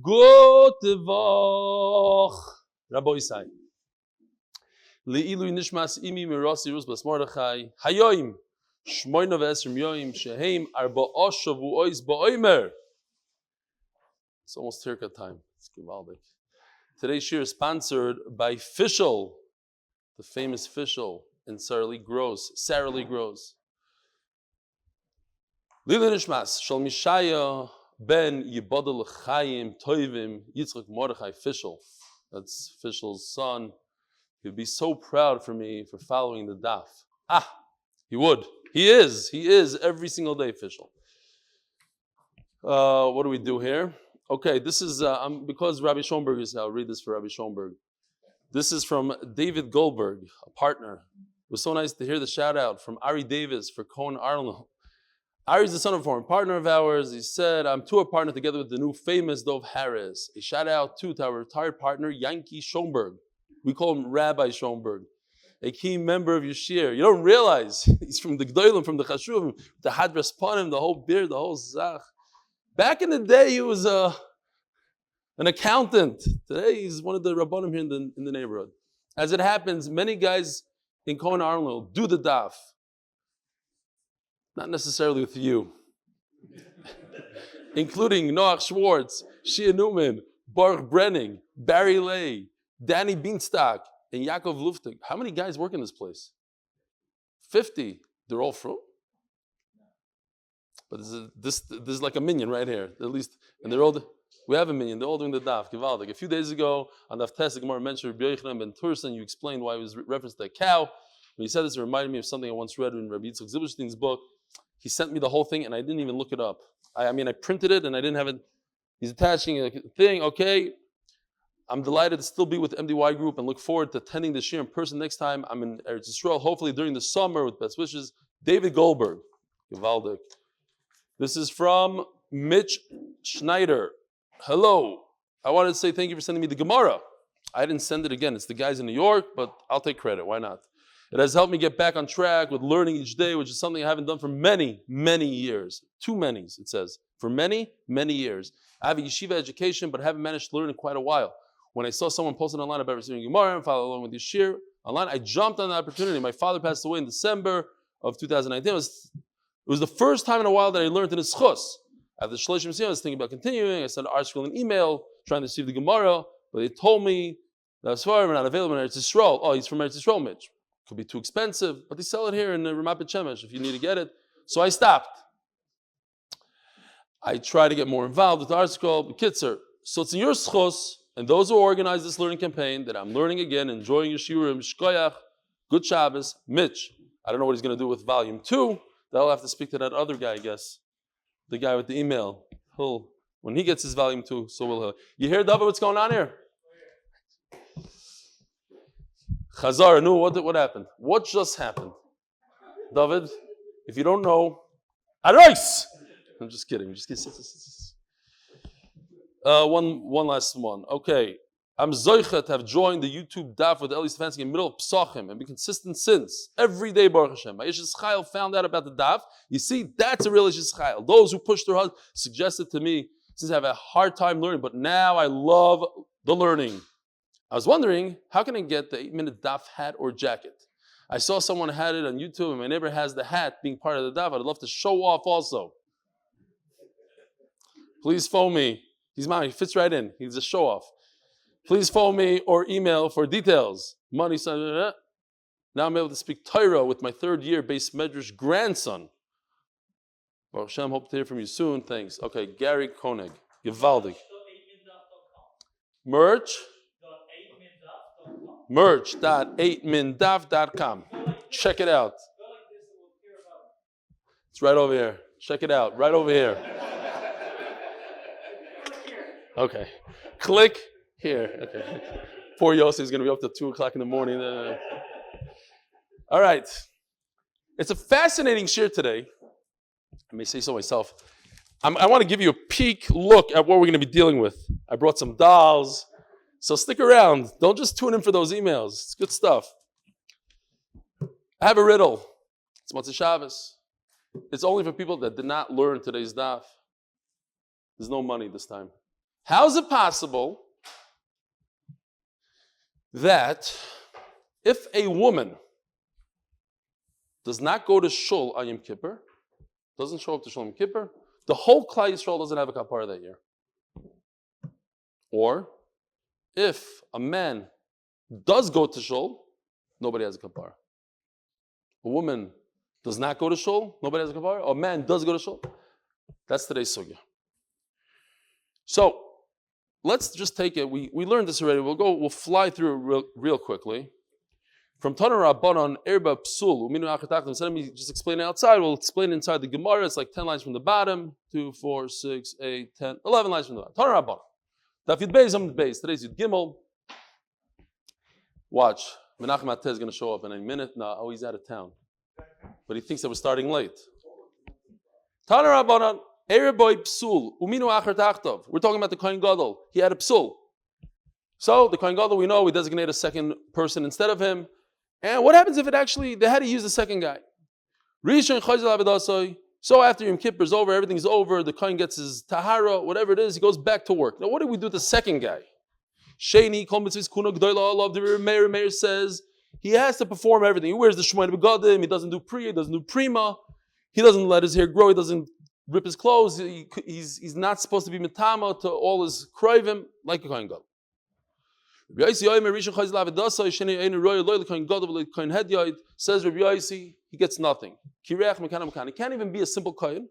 Good Voch. Rabbi Yeshaye. Le'ilu nishmas imi mirasi rus bas Mordechai. Hayoim. Shmoyna ve'esrim yoim. Sheheim arba oshavu ois ba'omer. It's almost Tirka time. It's Givaldik. Today's shir is sponsored by Fishel, the famous Fishel in Saralee grows. Lila nishmas shal Yeshaye ben yibodel chayim toivim Yitzchok Mordechai Fishel. That's Fishel's son. He'd be so proud for me for following the daf. He would. He is every single day Fishel. What do we do here? Okay, this is because Rabbi Schoenberg is here. I'll read this for Rabbi Schoenberg. This is from David Goldberg, a partner. It was so nice to hear the shout out from Ari Davis for Cohen Arnold. Ari's the son of a former partner of ours. He said, I'm tour partner together with the new famous Dov Harris. A shout out to our retired partner, Yankee Schoenberg. We call him Rabbi Schoenberg, a key member of Yeshaye. You don't realize he's from the Gdolim, from the Chashuvim, the Hadras Panim, the whole beard, the whole zach. Back in the day, he was an accountant. Today, he's one of the Rabbanim here in the neighborhood. As it happens, many guys in Cohen Arnold do the daf. Not necessarily with you. Including Noach Schwartz, Shia Newman, Baruch Brenning, Barry Leah, Danny Beanstalk, and Yaakov Luftig. How many guys work in this place? 50. They're all from? But this is like a minion right here, at least. And we have a minion. They're all doing the daf. Givaldik. A few days ago, on Daf Tes, the Gemara mentioned Rabbi Yochanan ben Turson. You explained why it was referenced to a cow. When you said this, it reminded me of something I once read in Rabbi Yitzchok Zilberstein's book. He sent me the whole thing, and I didn't even look it up. I printed it, and I didn't have it. He's attaching a thing. Okay. I'm delighted to still be with the MDY group and look forward to attending this year in person next time. I'm in Eretz Yisrael, hopefully during the summer with best wishes. David Goldberg. Givaldik. This is from Mitch Schneider. Hello. I wanted to say thank you for sending me the Gemara. I didn't send it again. It's the guys in New York, but I'll take credit. Why not? It has helped me get back on track with learning each day, which is something I haven't done for many, many years. Too many, it says. For many, many years. I have a yeshiva education, but haven't managed to learn in quite a while. When I saw someone posted online about receiving Gemara and follow along with Yeshaye online, I jumped on the opportunity. My father passed away in December of 2019. It was the first time in a while that I learned in his zchus. After Shalom, I was thinking about continuing. I sent an article and email trying to receive the Gemara, but they told me that as far as we're not available in Eretz Yisrael. Oh, he's from Eretz Yisrael, Mitch. Could be too expensive, but they sell it here in Ramat Bet Shemesh if you need to get it. So I stopped. I try to get more involved with the article. Kitzer. So it's in your zchus and those who organize this learning campaign that I'm learning again, enjoying your shiurim, shkoyach, good Shabbos, Mitch. I don't know what he's going to do with volume 2. That'll have to speak to that other guy, I guess. The guy with the email. When he gets his volume 2, so will he. You hear, David, what's going on here? Chazar, no, what happened? What just happened? David, if you don't know, Arois! I'm just kidding. One last one. Okay. I'm zoche to have joined the YouTube daf with Eli Stefansky in the middle of Psachim and be consistent since. Every day, Baruch Hashem. My Yeshaye found out about the daf. You see, that's a real Yeshaye. Those who pushed their husband suggested to me, since I have a hard time learning, but now I love the learning. I was wondering, how can I get the 8-minute daf hat or jacket? I saw someone had it on YouTube, and my neighbor has the hat being part of the daf. I'd love to show off also. Please phone me. He's mine. He fits right in. He's a show off. Please phone me or email for details. Money, son. Now I'm able to speak Torah with my third-year base medrash grandson. Baruch Hashem, hope to hear from you soon. Thanks. Okay, Gary Koenig. Givaldik. Merch.8mindaf.com. Check it out. It's right over here. Check it out. Right over here. Okay. Click here. Okay. Poor Yossi is going to be up till 2 o'clock in the morning. All right. It's a fascinating shir today. I may say so myself. I want to give you a peek look at what we're going to be dealing with. I brought some dolls. So stick around. Don't just tune in for those emails. It's good stuff. I have a riddle. It's Motzei Shabbos. It's only for people that did not learn today's daf. There's no money this time. How is it possible that if a woman does not go to shul on Yom Kippur, doesn't show up to shul on Yom Kippur, the whole Klal Yisrael doesn't have a kapara that year? Or if a man does go to shul, nobody has a kapara. A woman does not go to shul, nobody has a kapara. A man does go to shul. That's today's sugya. So let's just take it. We learned this already. We'll fly through it real quickly. From Tanur Rabbanon, Erba Psul, Uminu Achatach, instead of me just explain it outside, we'll explain it inside the Gemara. It's like 10 lines from the bottom, 2, 4, 6, 8, 10, 11 lines from the bottom. Tanur Rabbanon. Daf Yomi, Amud Beis. Today's Yud Gimel. Watch. Menachem Ateh is going to show up in a minute. No, he's out of town. But he thinks that we're starting late. Tanur Rabbanon, Erba Psul, Uminu Achatach. We're talking about the Kohen Gadol. He had a Psul. So the Kohen Golda, we know, we designate a second person instead of him. And what happens if they had to use the second guy? So after Yom Kippur is over, everything's over, the Kohen gets his tahara, whatever it is, he goes back to work. Now what do we do with the second guy? The Meir says he has to perform everything. He wears the Shmooze begadim, he doesn't do priya, he doesn't do prima, he doesn't let his hair grow, he doesn't rip his clothes, he's not supposed to be mitama to all his krivim like a Kohen Gadol. Says Rabbi Yossi, he gets nothing. He can't even be a simple kohen,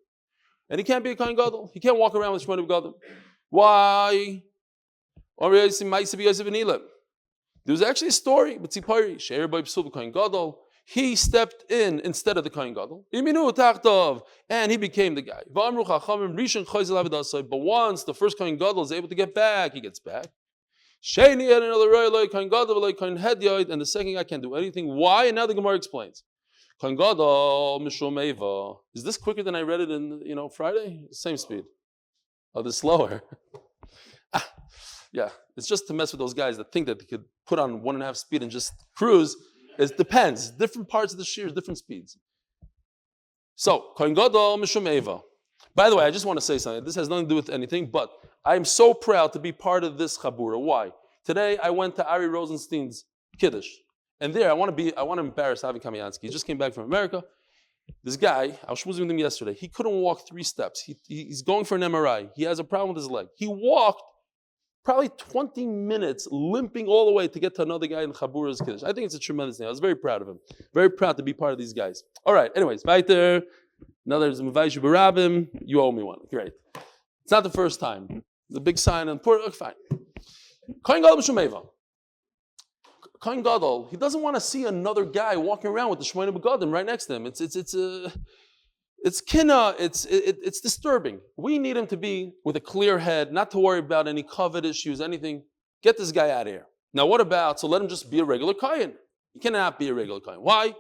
and he can't be a kohen gadol. He can't walk around with Shmooze begadim. Why? There was actually a story, but he stepped in instead of the kohen gadol, and he became the guy. But once the first kohen gadol is able to get back, he gets back. And the second guy can't do anything. Why? And now the Gemara explains. Is this quicker than I read it in Friday? Same speed. Oh, this slower. Yeah, it's just to mess with those guys that think that they could put on 1.5 speed and just cruise. It depends. Different parts of the shears, different speeds. So, Kohen Gadol Mishum Eva. By the way, I just want to say something. This has nothing to do with anything, but I'm so proud to be part of this chabura. Why? Today I went to Ari Rosenstein's Kiddush, and there I want to embarrass Avi Kamiansky. He just came back from America. This guy, I was schmoozing with him yesterday. He couldn't walk 3 steps. He's going for an MRI. He has a problem with his leg. He walked probably 20 minutes, limping all the way to get to another guy in Chabura's Kiddush. I think it's a tremendous thing. I was very proud of him. Very proud to be part of these guys. All right. Anyways, weiter. Another is Muvayishu Barabim. You owe me one. Great. It's not the first time. The big sign and poor. Okay, fine. Kohen Gadol B'Shemeva. Kohen Gadol, he doesn't want to see another guy walking around with the Shmooze begadim right next to him. It's kina. It's disturbing. We need him to be with a clear head, not to worry about any covet issues, anything. Get this guy out of here. Now, what about? So let him just be a regular kohen. He cannot be a regular kohen. Why?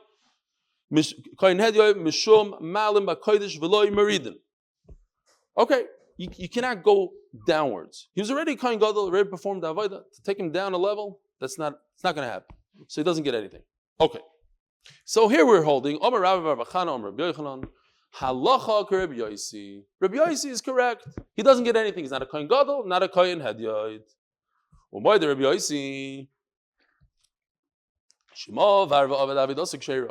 Okay, you cannot go downwards. He was already kohen gadol, already performed the avodah. To take him down a level, it's not going to happen. So he doesn't get anything. Okay, so here we're holding Omer Rabbi Barbachana, Omer Rabbi Yochanan, halacha Rabbi Yossi. Rabbi Yossi is correct. He doesn't get anything. He's not a kohen gadol, not a kohen hedyot. Why the Rabbi Yossi? Shema varva aved avidosik sheira.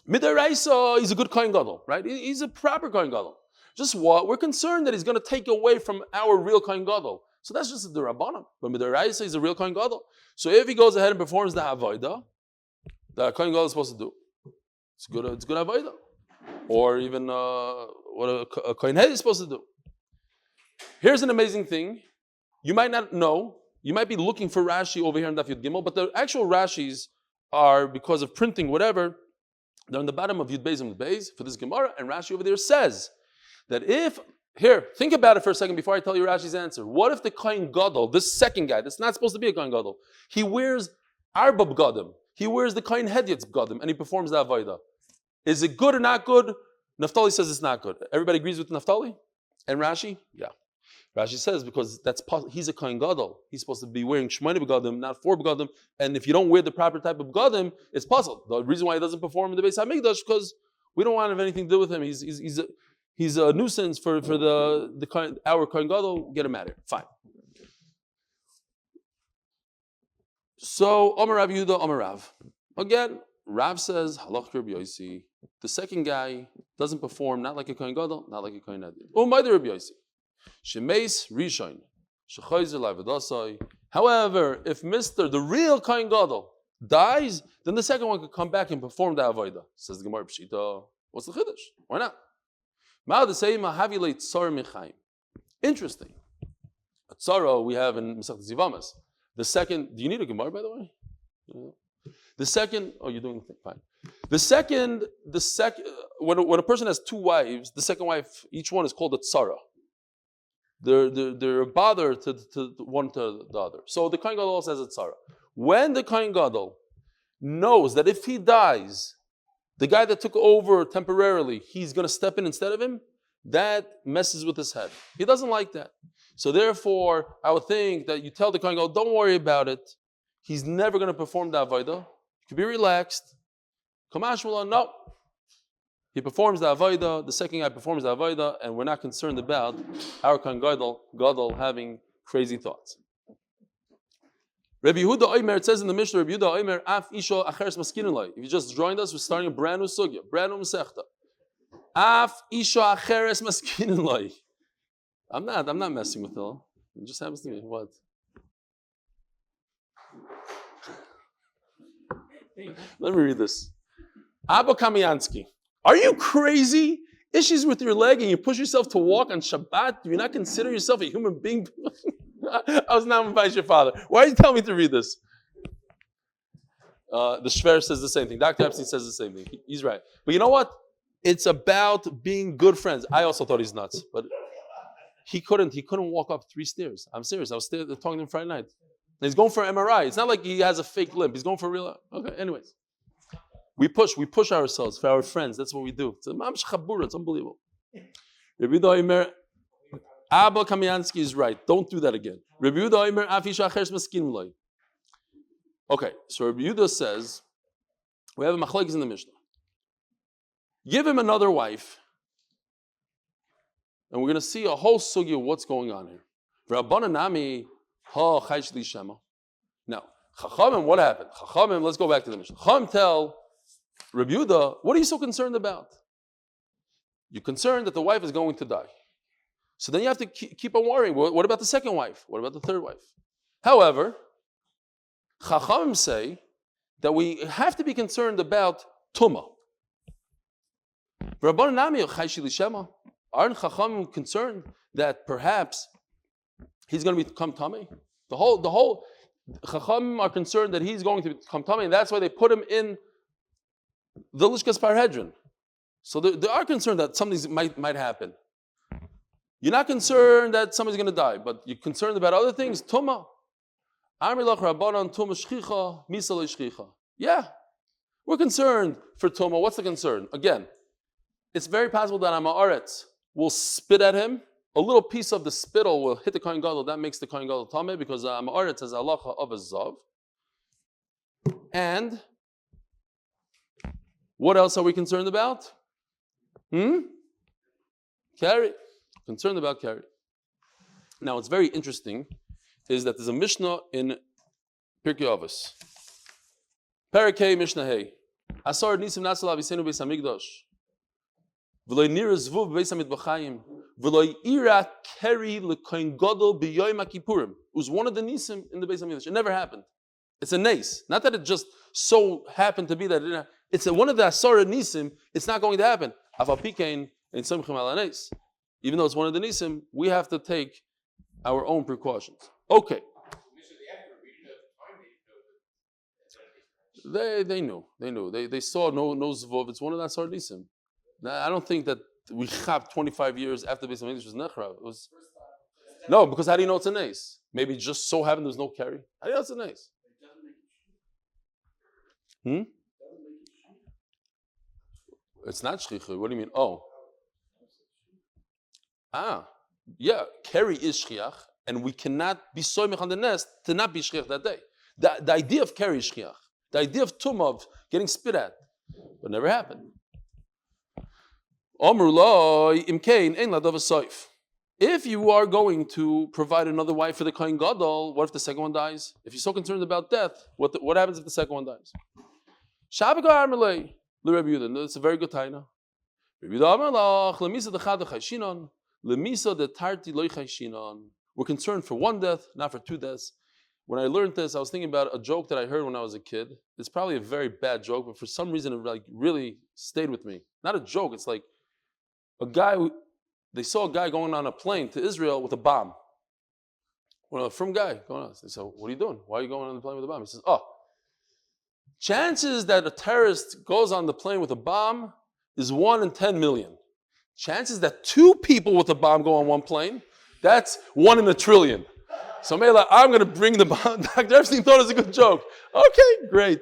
Midaraisa, he's a good kohen gadol, right? He's a proper kohen gadol. Just what? We're concerned that he's going to take away from our real kohen gadol. So that's just the rabbanim. But midaraisa, he's a real kohen gadol. So if he goes ahead and performs the avodah, the kohen gadol is supposed to do, it's good avodah. Or even what a kohen head is supposed to do. Here's an amazing thing. You might not know. You might be looking for Rashi over here in Daf Yud Gimel, but the actual Rashis are, because of printing, whatever, they're on the bottom of Yud Beis Amud Beis for this Gemara, and Rashi over there says that if, here, think about it for a second before I tell you Rashi's answer. What if the Kohen Gadol, this second guy, that's not supposed to be a Kohen Gadol, he wears Arba B'gadim, he wears the Kohen Hedyot's B'gadim, and he performs the Avodah. Is it good or not good? Naftali says it's not good. Everybody agrees with Naftali? And Rashi? Yeah. Rashi says because he's a Kohen Gadol. He's supposed to be wearing Shmooze begadim, not 4 begadim. And if you don't wear the proper type of begadim, it's puzzled. The reason why he doesn't perform in the Beis Hamikdash because we don't want to have anything to do with him. He's a nuisance for our Kohen Gadol. Get him out of here. Fine. So, Omer Rav Yehuda, Omer Rav. Again, Rav says, Halach Rabbi Yossi. The second guy doesn't perform, not like a Kohen Gadol, not like a Kohen Nadir. Umayda Rabbi Yossi. Shemeis Rishon. Shechayzer Lavedasai. However, if the real Kohen Gadol, dies, then the second one could come back and perform the Avodah. Says the Gemara Pshita. What's the Chiddush? Why not? Interesting. A tzara we have in Masechet Zivamas. The second, do you need a Gemara, by the way? The second, oh, you're doing the thing, fine. The second, when a person has two wives, the second wife, each one is called a tzara. They're a bother to one to the other. So the Kohen Gadol also has a tzara. When the Kohen Gadol knows that if he dies, the guy that took over temporarily, he's going to step in instead of him, that messes with his head. He doesn't like that. So therefore, I would think that you tell the Kohen Gadol, don't worry about it. He's never going to perform the Avodah. You can be relaxed. Kamash Mullah, no. He performs the Avodah, the second guy performs the Avodah, and we're not concerned about our Kohen Gadol having crazy thoughts. Rabbi Yehuda Omer, it says in the Mishnah, Rabbi Yehuda Omer, Af Isha Acheres Maskinulai. If you just joined us, we're starting a brand new sugya, brand new Masechta. Af Isha Acheres Maskinulai. I'm not messing with it. It just happens to me. What? Let me read this. Abba Kamiansky. Are you crazy? Issues with your leg and you push yourself to walk on Shabbat? Do you not consider yourself a human being? I was not invited your father. Why are you telling me to read this? The Shver says the same thing. Dr. Epstein says the same thing. He's right. But you know what? It's about being good friends. I also thought he's nuts, but he couldn't walk up 3 stairs. I'm serious. I was talking to him Friday night. And he's going for an MRI. It's not like he has a fake limp. He's going for a real. Okay. Anyways, we push ourselves for our friends. That's what we do. It's unbelievable. Rabbi Yehuda Omer, Abba Kamiansky is right. Don't do that again. Rabbi Yehuda Omer, Afisha Acheres Maskin Loi. Okay, so Rabbi Yehuda says, we have a machlokes in the Mishnah. Give him another wife, and we're going to see a whole sugya of what's going on here. Rabbanan Nami, ha chaysh li shema. Now, Chachamim, what happened? Chachamim, let's go back to the Mishnah. Chachamim tell Rabbi Yehuda, what are you so concerned about? You're concerned that the wife is going to die. So then you have to keep on worrying. What about the second wife? What about the third wife? However, Chachamim say that we have to be concerned about Tumah. Aren't Chachamim concerned that perhaps he's going to become Tameh? The whole Chachamim are concerned that he's going to become Tameh, and that's why they put him in the Lishkas Parhedron. So they are concerned that something might happen. You're not concerned that somebody's going to die, but you're concerned about other things. Tumah. Yeah, we're concerned for Tumah. What's the concern? Again, it's very possible that Amaretz will spit at him. A little piece of the spittle will hit the Kohen Gadol. That makes the Kohen Gadol Tameh because Amaretz has halacha of a zav. And what else are we concerned about? Carry. Concerned about carry. Now, what's very interesting is that there's a Mishnah in Pirkei Avos. Parakei Mishnah Hey. Asar nisim natzal avisenu beis hamikdash. V'lo nira zvuv beis hamidbachayim. V'lo ira keri l'kohen gadol b'yoyim HaKippurim. It was one of the nisim in the beis hamikdash. It never happened. It's a nes. Not that it just so happened to be that it didn't happen. It's one of the asar nisim. It's not going to happen. Afal pikein in somchim ala nes. Even though it's one of the nisim, we have to take our own precautions. Okay. They knew. They saw no zvov. It's one of the asar nisim. I don't think that we chap 25 years after the Beis Hamikdash was nechrav. It was no, because how do you know it's a nes? Maybe it just so happened there's no carry. How do you know it's a nes? It's not shchicha. What do you mean? Oh. Yeah, carry is shchiach, and we cannot be soymech on the nest to not be shchiach that day. The idea of carry is shchiach. The idea of tumah, of getting spit at, but never happened. Omer lo imkein ein ladav soif. If you are going to provide another wife for the Kohen Gadol, what if the second one dies? If you're so concerned about death, what happens if the second one dies? It's a very good taina. We're concerned for one death, not for two deaths. When I learned this, I was thinking about a joke that I heard when I was a kid. It's probably a very bad joke, but for some reason it really stayed with me. Not a joke, it's like they saw a guy going on a plane to Israel with a bomb. Well, a frum guy going on. They said, what are you doing? Why are you going on the plane with a bomb? He says, chances that a terrorist goes on the plane with a bomb is 1 in 10 million. Chances that two people with a bomb go on one plane, that's 1 in a trillion. So Mela, I'm going to bring the bomb. Dr. Epstein thought it was a good joke. Okay, great.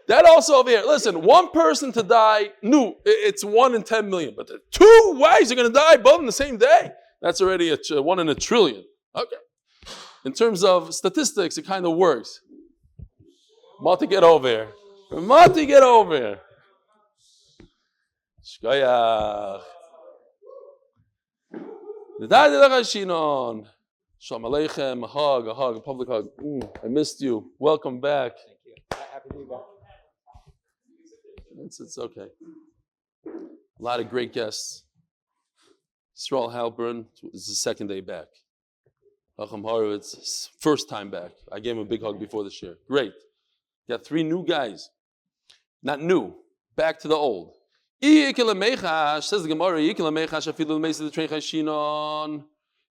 That also over here. Listen, one person to die, no, it's 1 in 10 million. But the two wives are going to die both on the same day. That's already 1 in a trillion. Okay. In terms of statistics, it kind of works. Mati, get over here. Mati, get over here. Shkoyach. Shalom Aleichem, a hug, a public hug. I missed you. Welcome back. Thank you. Happy to be back. It's okay. A lot of great guests. Yisrael Halpern, this is his second day back. Acham Horowitz, first time back. I gave him a big hug before this year. Great. Got 3 new guys. Not new, back to the old. Says the Gemara,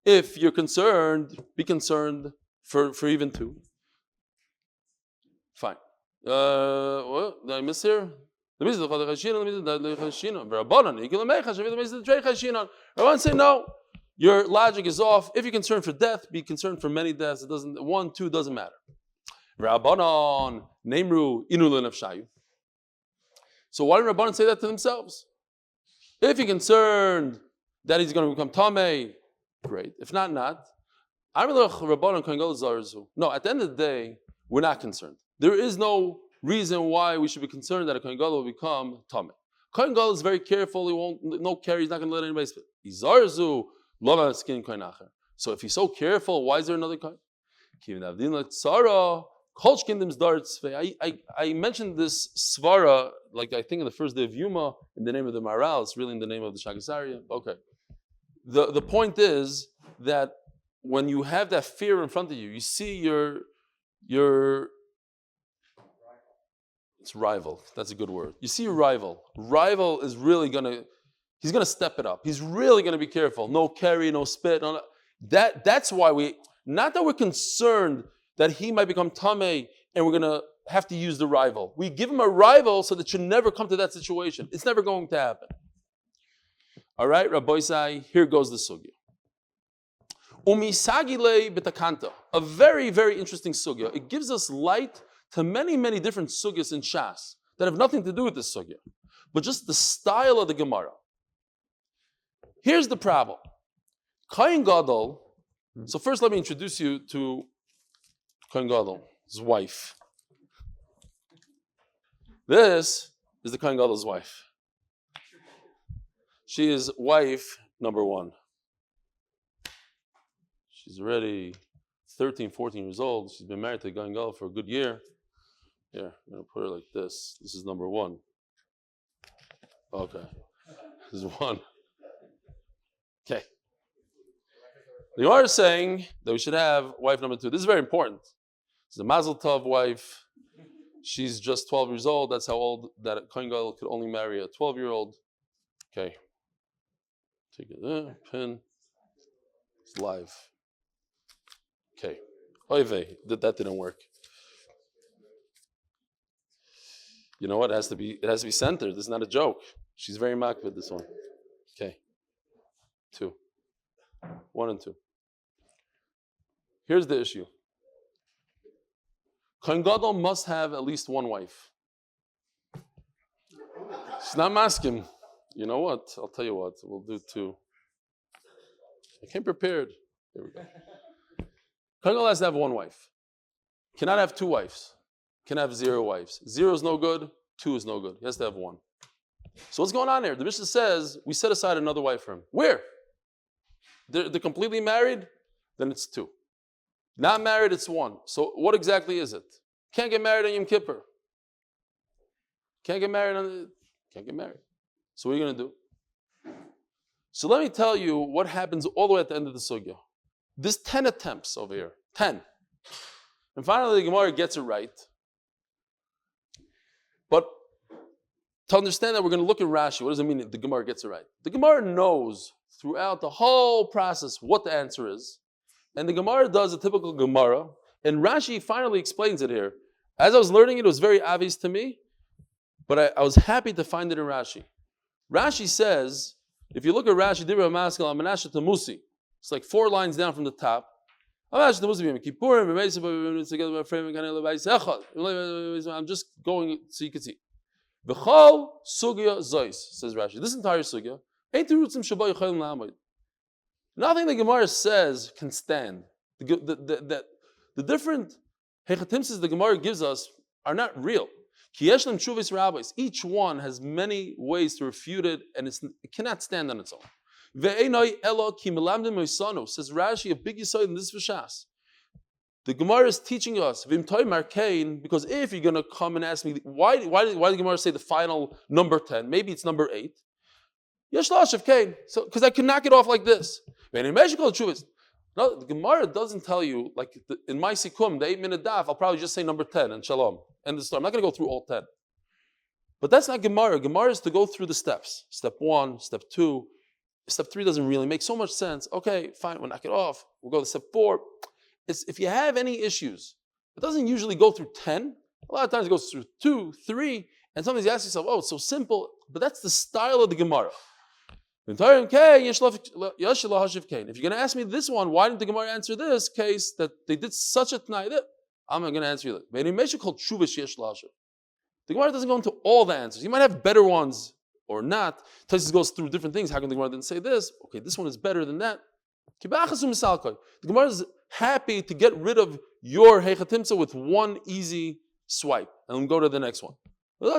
if you're concerned, be concerned for even 2. Fine. What did I miss here? Rabban say no. Your logic is off. If you're concerned for death, be concerned for many deaths. It doesn't 1, 2 doesn't matter. Rabbanon Neimru Inu Lenafshayu. So why did Rabbanon say that to themselves? If you're concerned that he's going to become Tameh, great. If not. No, at the end of the day, we're not concerned. There is no reason why we should be concerned that a Kohen Gadol will become Tameh. Kohen Gadol is very careful. He won't no carry. He's not going to let anybody spit. Izarzu lova skin kohen acher. So if he's so careful, why is there another kohen? I mentioned this svara, like I think in the first day of Yoma, in the name of the Maral. It's really in the name of the Shagasariya. Okay. The point is that when you have that fear in front of you, you see your it's rival. That's a good word. You see your rival. Rival is really he's gonna step it up. He's really gonna be careful. No carry, no spit. No, that's why not that we're concerned that he might become Tameh and we're gonna have to use the rival. We give him a rival so that it should never come to that situation. It's never going to happen. All right, Rabbi Sai, here goes the sugya. Umisagile betakanta, a very, very interesting sugya. It gives us light to many, many different sugyas in Shas that have nothing to do with this sugya, but just the style of the Gemara. Here's the problem. Kohen Gadol, so first let me introduce you to Kohen Gadol, his wife. This is the Kohen Gadol's wife. She is wife number 1. She's already 13, 14 years old. She's been married to Kohen Gadol for a good year. Here, I'm going to put her like this. This is number 1. Okay. This is 1. Okay. The Gemara is saying that we should have wife number 2. This is very important. It's a Mazel Tov wife. She's just 12 years old. That's how old that a Kohen Gadol could only marry a 12-year-old. Okay. Take it there, pin. It's live. Okay. Oive, that didn't work. You know what? It has to be centered. This is not a joke. She's very mock with this one. Okay. 2. 1 and 2. Here's the issue. Kohen Gadol must have at least 1 wife. She's not masking. You know what? I'll tell you what. We'll do 2. I came prepared. Here we go. Kohen Gadol has to have 1 wife. Cannot have 2 wives. Can have 0 wives. 0 is no good. 2 is no good. He has to have 1. So what's going on here? The Mishnah says we set aside another wife for him. Where? they're completely married, then it's 2. Not married, it's 1. So what exactly is it? Can't get married on Yom Kippur. Can't get married. So what are you going to do? So let me tell you what happens all the way at the end of the sugya. There's 10 attempts over here. 10. And finally the Gemara gets it right. But to understand that, we're going to look at Rashi. What does it mean that the Gemara gets it right? The Gemara knows throughout the whole process what the answer is. And the Gemara does a typical Gemara. And Rashi finally explains it here. As I was learning it, it was very obvious to me. But I was happy to find it in Rashi. Rashi says, if you look at Rashi, it's like 4 lines down from the top. I'm just going so you can see. V'chol sugya zois, says Rashi. This entire sugya ain't the roots in Shabbat Yochel La'amod. Nothing the Gemara says can stand. The different hechatimsis the Gemara gives us are not real. Each one has many ways to refute it, and it cannot stand on its own. Says Rashi, a big yesod in this V'shas. The Gemara is teaching us, because if you're going to come and ask me, why did the Gemara say the final number 10? Maybe it's number 8. So, because I can knock it off like this. No, the Gemara doesn't tell you, like in my Sikum, the 8-minute daf, I'll probably just say number 10 and Shalom. End the story. I'm not going to go through all 10. But that's not Gemara. Gemara is to go through the steps. Step 1, step 2. Step 3 doesn't really make so much sense. Okay, fine, we'll knock it off. We'll go to step 4. If you have any issues, it doesn't usually go through 10. A lot of times it goes through 2, 3, and sometimes you ask yourself, oh, it's so simple. But that's the style of the Gemara. If you're going to ask me this one, why didn't the Gemara answer this case that they did such a t'nai? I'm going to answer you that. The Gemara doesn't go into all the answers. You might have better ones or not. Tosfos goes through different things. How come the Gemara didn't say this? Okay, this one is better than that. The Gemara is happy to get rid of your hechatimsa with one easy swipe. And we'll go to the next one. And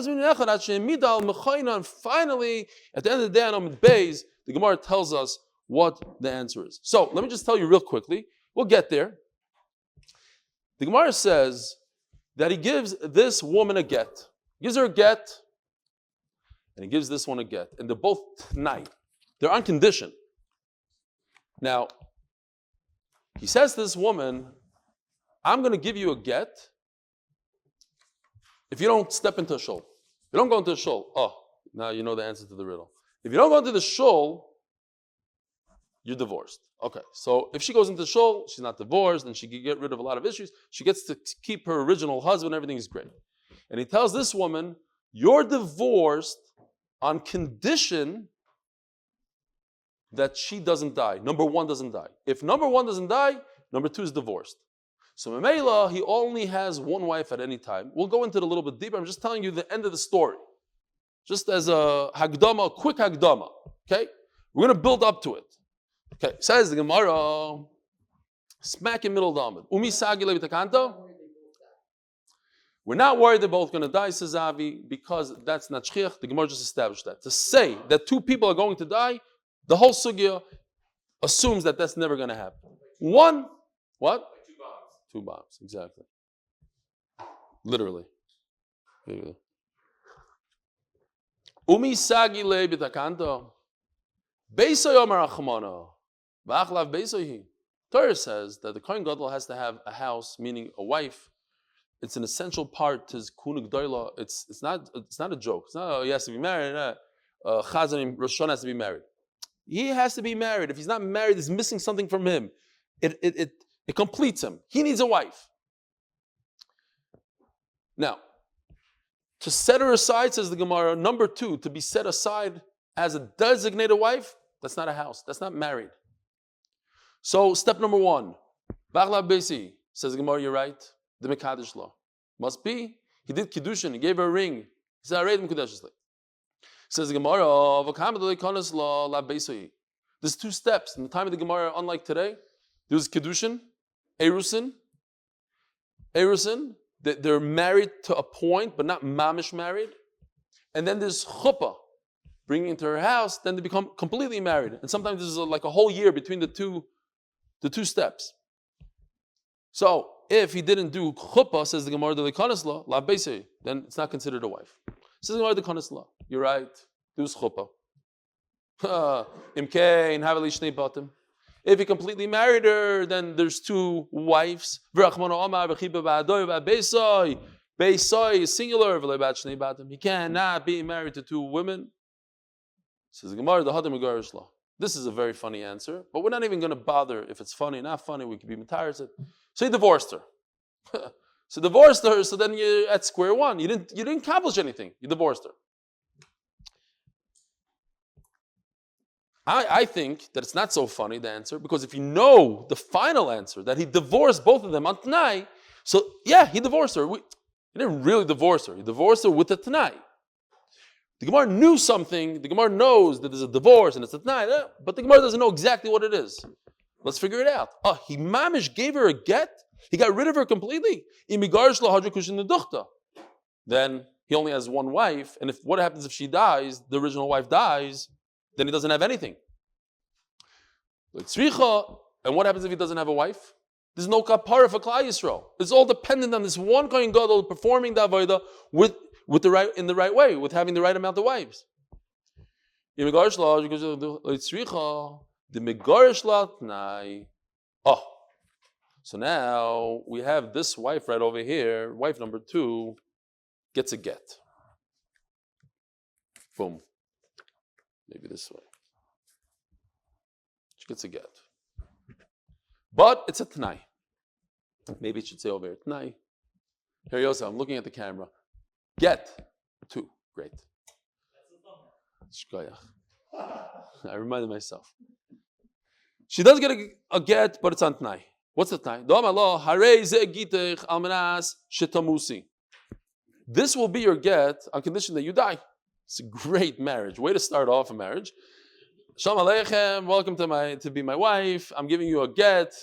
finally, at the end of the day on Amud Beis, the Gemara tells us what the answer is. So let me just tell you real quickly. We'll get there. The Gemara says that he gives this woman a get. He gives her a get, and he gives this one a get. And they're both t'nai. They're on condition. Now, he says to this woman, I'm going to give you a get if you don't step into a shul. If you don't go into a shul, now you know the answer to the riddle. If you don't go into the shul, you're divorced. Okay, so if she goes into the shul, she's not divorced, and she can get rid of a lot of issues. She gets to keep her original husband, everything is great. And he tells this woman, you're divorced on condition that she doesn't die. Number 1 doesn't die. If number 1 doesn't die, number 2 is divorced. So Memela, he only has one wife at any time. We'll go into it a little bit deeper. I'm just telling you the end of the story. Just as a hagdama, a quick hagdama. Okay? We're going to build up to it. Okay, says the Gemara, smack in middle of the Amud. Umi sagi levitakanta. We're not worried they're both going to die, says Avi, because that's not shchiach. The Gemara just established that. To say that 2 people are going to die, the whole sugya assumes that that's never going to happen. 1, what? 2 bombs, exactly. Literally. Umi sagi levitakanta. Beisoy Omer achmana. V'achlav beisoy. Torah says that the Kohen Gadol has to have a house, meaning a wife. It's an essential part to his kunug doila. It's not a joke. It's not, he has to be married. Chazanim Rosh Hashanah has to be married. He has to be married. If he's not married, there's missing something from him. It completes him. He needs a wife. Now, to set her aside, says the Gemara, number 2, to be set aside as a designated wife, that's not a house. That's not married. So, step number 1, Bachlav Beisi, says the Gemara, you're right. The Mekadesh law. Must be. He did Kiddushin. He gave her a ring. He said, says the Gemara, there's 2 steps. In the time of the Gemara, unlike today, there was Kiddushin, Erusin, that they're married to a point, but not mamish married. And then there's chuppah. bringing into her house, then they become completely married. And sometimes there's like a whole year between the two steps. So if he didn't do chuppah, says the Gemara, then it's not considered a wife. Says the Gemara, you're right. Do chuppah. If he completely married her, then there's two wives. Beisai is singular. He cannot be married to two women. Says the Gemara, the Hadam Megarish law. This is a very funny answer, but we're not even going to bother if it's funny, not funny. We could be mataris it. So he divorced her. So divorced her. So then you're at square one. You didn't accomplish anything. You divorced her. I think that it's not so funny, the answer, because if you know the final answer, that he divorced both of them on Tanai, so yeah, he divorced her. He didn't really divorce her. He divorced her with a Tanai. The Gemara knew something. The Gemara knows that there's a divorce and it's a Tanai, but the Gemara doesn't know exactly what it is. Let's figure it out. He mamish gave her a get. He got rid of her completely. Then he only has one wife, and what happens if she dies, the original wife dies, then he doesn't have anything. And what happens if he doesn't have a wife? There's no kapara for Klal Yisrael. It's all dependent on this one Kohen Gadol performing the avodah in the right way, with having the right amount of wives. So now we have this wife right over here. Wife number 2 gets a get. Boom. Maybe this way. She gets a get. But it's a Tanai. Maybe it should say over here, Tanai. Here, Yosef, I'm looking at the camera. Get 2. Great. I reminded myself. She does get a get, but it's on Tanai. What's the Tanai? This will be your get on condition that you die. It's a great marriage. Way to start off a marriage. Shalom Aleichem, welcome to be my wife. I'm giving you a get.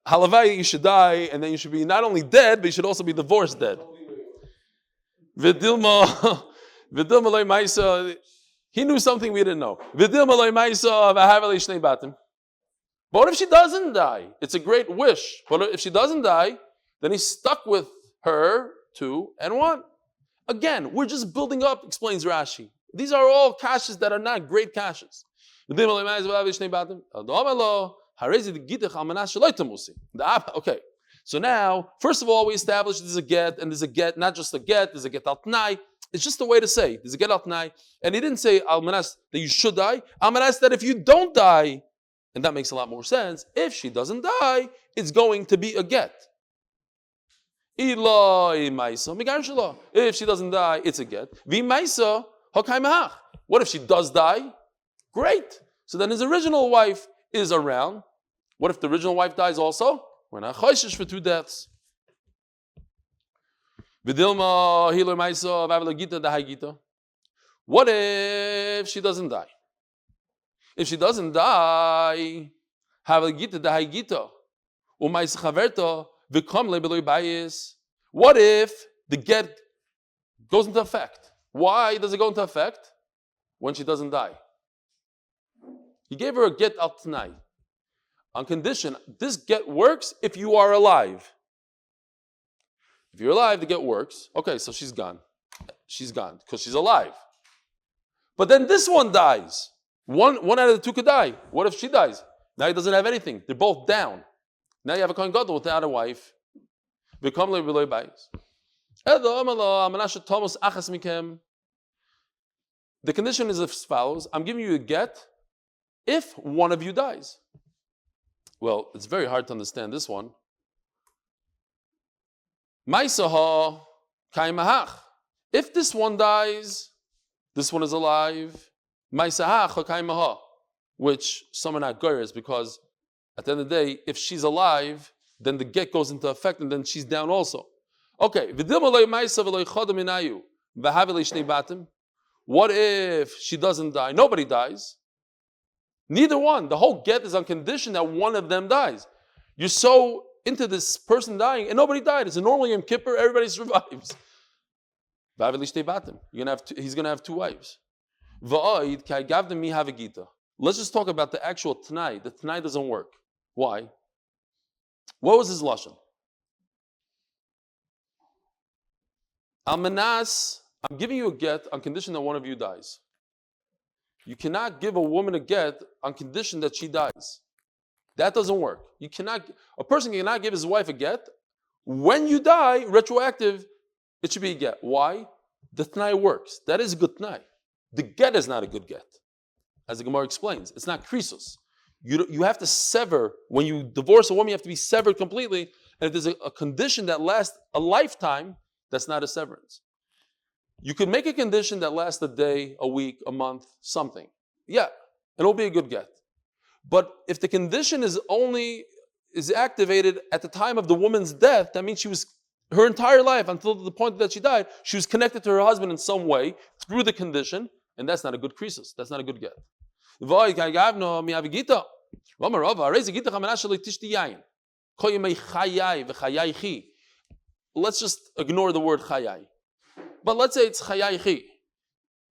Halavai, you should die, and then you should be not only dead, but you should also be divorced dead. Vidilma loy maisa. He knew something we didn't know. Vidilma loy maisa v'haveli shnei batim. But what if she doesn't die? It's a great wish. But if she doesn't die, then he's stuck with her 2 and 1. Again, we're just building up, explains Rashi. These are all kashas that are not great kashas. Okay, so now, first of all, we established there's a get, and there's a get, not just a get, there's a get al tnai. It's just a way to say, there's a get al tnai. And he didn't say al manas that you should die, al manas that if you don't die, and that makes a lot more sense, if she doesn't die, it's going to be a get. If she doesn't die, it's a get. What if she does die? Great. So then his original wife is around. What if the original wife dies also? We're not choishish for 2 deaths. What if she doesn't die? If she doesn't die, what if the get goes into effect? Why does it go into effect? When she doesn't die. He gave her a get al tnai. On condition, this get works if you are alive. If you're alive, the get works. Okay, so she's gone. She's gone because she's alive. But then this one dies. One out of the 2 could die. What if she dies? Now he doesn't have anything. They're both down. Now you have a Kohen Gadol without a wife. The condition is as follows. I'm giving you a get if one of you dies. Well, it's very hard to understand this one. If this one dies, this one is alive. Which some are not goyers, because at the end of the day, if she's alive, then the get goes into effect and then she's down also. Okay. What if she doesn't die? Nobody dies. Neither one. The whole get is on condition that one of them dies. You're so into this person dying and nobody died. It's a normal Yom Kippur, everybody survives. He's going to have 2 wives. Let's just talk about the actual Tanai. The Tanai doesn't work. Why? What was his lashon? Almanas, I'm giving you a get on condition that one of you dies. You cannot give a woman a get on condition that she dies. That doesn't work. A person cannot give his wife a get. When you die, retroactive, it should be a get. Why? The Tanai works. That is a good Tanai. The get is not a good get. As the Gemara explains, it's not krisos. You have to sever. When you divorce a woman, you have to be severed completely. And if there's a condition that lasts a lifetime, that's not a severance. You could make a condition that lasts a day, a week, a month, something. Yeah, and it'll be a good get. But if the condition is activated at the time of the woman's death, that means she was her entire life until the point that she died, she was connected to her husband in some way through the condition, and that's not a good krisos. That's not a good get. Let's just ignore the word chayai. But let's say it's chayai.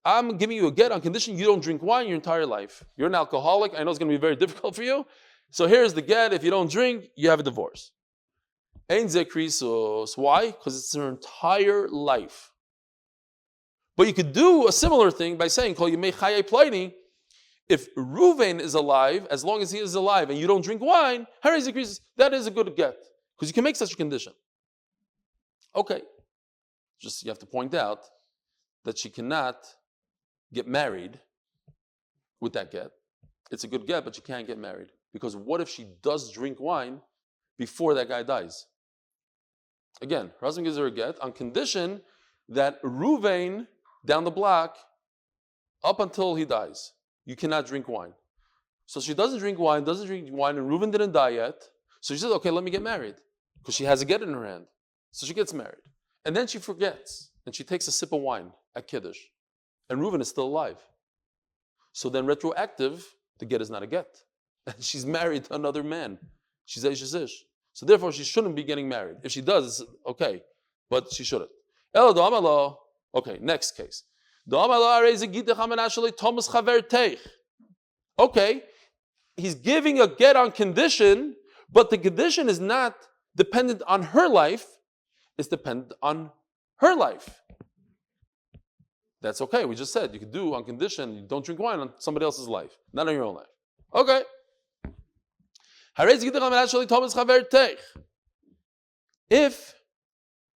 I'm giving you a get on condition you don't drink wine your entire life. You're an alcoholic. I know it's going to be very difficult for you. So here's the get. If you don't drink, you have a divorce. Ein ze krisos. Why? Because it's her entire life. But you could do a similar thing by saying, Kol yemei chayai pleini. If Reuven is alive, as long as he is alive, and you don't drink wine, harei ze krisos, that is a good get. Because you can make such a condition. Okay. Just you have to point out that she cannot get married with that get. It's a good get, but she can't get married. Because what if she does drink wine before that guy dies? Again, her husband gives her a get on condition that Reuven down the block, up until he dies, you cannot drink wine. So she doesn't drink wine, and Reuven didn't die yet. So she says, okay, let me get married. Because she has a get in her hand. So she gets married. And then she forgets, and she takes a sip of wine at Kiddush. And Reuven is still alive. So then retroactive, the get is not a get. And she's married to another man. She's Eish. So therefore, she shouldn't be getting married. If she does, okay. But she shouldn't. Okay, next case. Okay, he's giving a get on condition, but the condition is not dependent on her life. It's dependent on her life. That's okay. We just said you could do on condition you don't drink wine on somebody else's life, not on your own life. Okay. If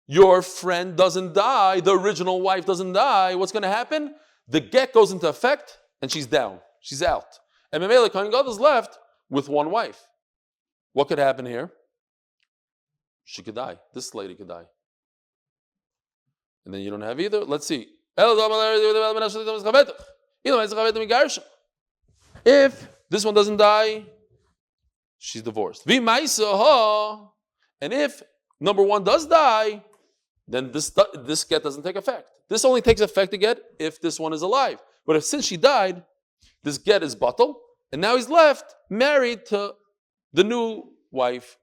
your friend doesn't die, the original wife doesn't die, what's going to happen? The get goes into effect and she's down. She's out. And Memele Kohen Gadol is left with one wife. What could happen here? She could die. This lady could die. And then you don't have either. Let's see. If this one doesn't die, she's divorced. And if number one does die, then this get doesn't take effect. This only takes effect again if this one is alive. But if since she died, this get is batal, and now he's left married to the new wife.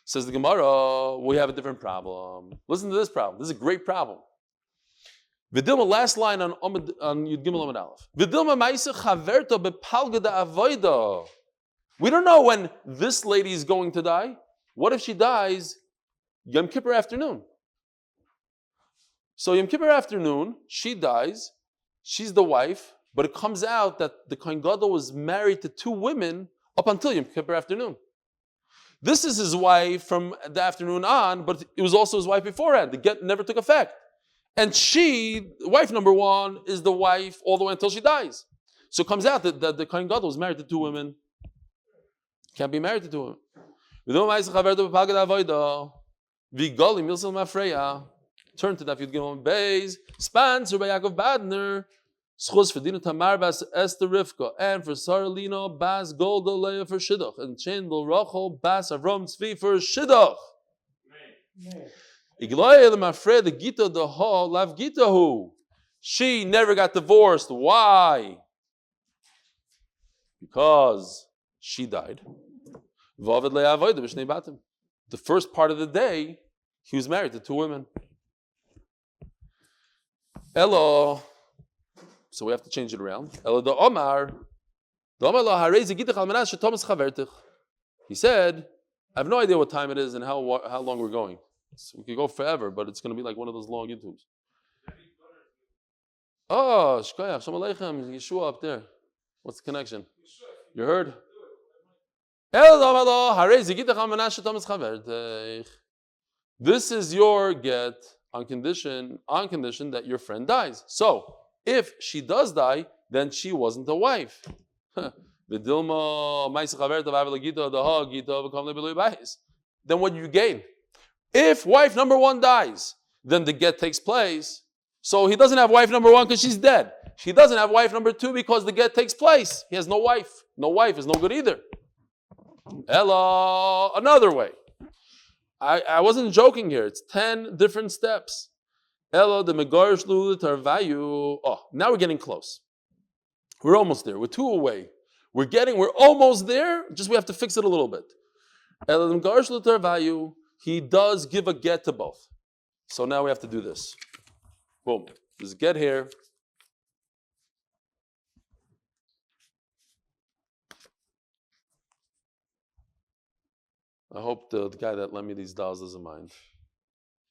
Says the Gemara, we have a different problem. Listen to this problem. This is a great problem. Vidilma, last line on Yud Gimel Amud Aleph. Vidilma ma'isa chaverta bepalga da avoida. We don't know when this lady is going to die. What if she dies Yom Kippur afternoon? So Yom Kippur afternoon, she dies. She's the wife, but it comes out that the Kohen Gadol was married to two women up until Yom Kippur afternoon. This is his wife from the afternoon on, but it was also his wife beforehand. The get never took effect. And she, wife number one, is the wife all the way until she dies. So it comes out that the Kohen Gadol was married to two women. Can't be married to two women. Turn to Daf Yomi, sponsored by Yaakov Badner. Zchus for Dina Tamar bas Esther Rivka, and for Saralee bas Golda Leah for shiduch, and Shaindel Rachel bas Avraham Tzvi for shiduch. She never got divorced. Why? Because she died. The first part of the day, he was married to two women. Hello. So we have to change it around. He said, I have no idea what time it is and how long we're going. So we could go forever, but it's going to be like one of those long YouTubes. Oh, Shkoyach, Shalom Aleichem, Yeshua up there. What's the connection? You heard? This is your get on condition that your friend dies. So, if she does die, then she wasn't a wife. Then what do you gain? If wife number one dies, then the get takes place. So he doesn't have wife number one because she's dead. He doesn't have wife number two because the get takes place. He has no wife. No wife is no good either. Ella, another way. I wasn't joking here. It's 10 different steps. Ella, the megarshlu tarvayu. Oh, now we're getting close. We're almost there. We're 2 away. We're almost there. Just we have to fix it a little bit. Ella, the megarshlu tarvayu. He does give a get to both. So now we have to do this. Boom. There's a get here. I hope the guy that lent me these dolls doesn't mind.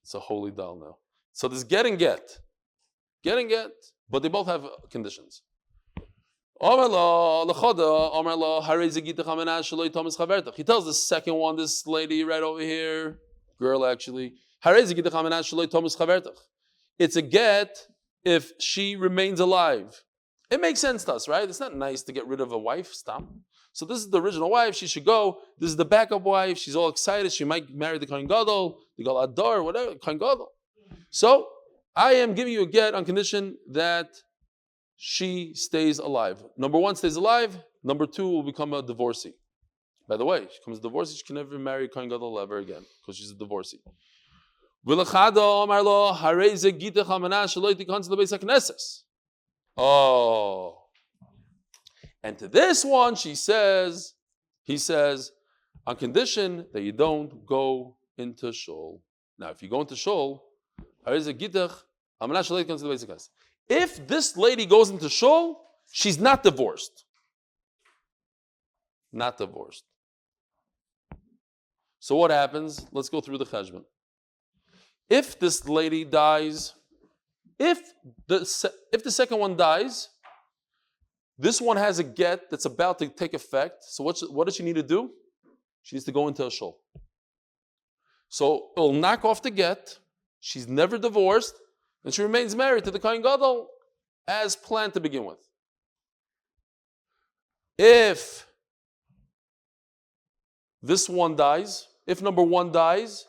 It's a holy doll now. So there's get and get. Get and get, but they both have conditions. He tells the second one, this lady right over here, girl actually, it's a get if she remains alive. It makes sense to us, right? It's not nice to get rid of a wife. Stop. So this is the original wife. She should go. This is the backup wife. She's all excited. She might marry the Kohen Gadol, the Galadar, whatever, Kohen Gadol. So I am giving you a get on condition that she stays alive. Number one stays alive. Number two will become a divorcee. By the way, she becomes a divorcee. She can never marry Kohen Gadol ever again because she's a divorcee. Oh. And to this one, he says, on condition that you don't go into shul. Now, if you go into shul, if this lady goes into shul, she's not divorced. Not divorced. So what happens? Let's go through the cheshbon. If this lady dies, if the second one dies, this one has a get that's about to take effect. So what does she need to do? She needs to go into a shul. So it'll knock off the get. She's never divorced, and she remains married to the Kohen Gadol as planned to begin with. If this one dies, if number one dies,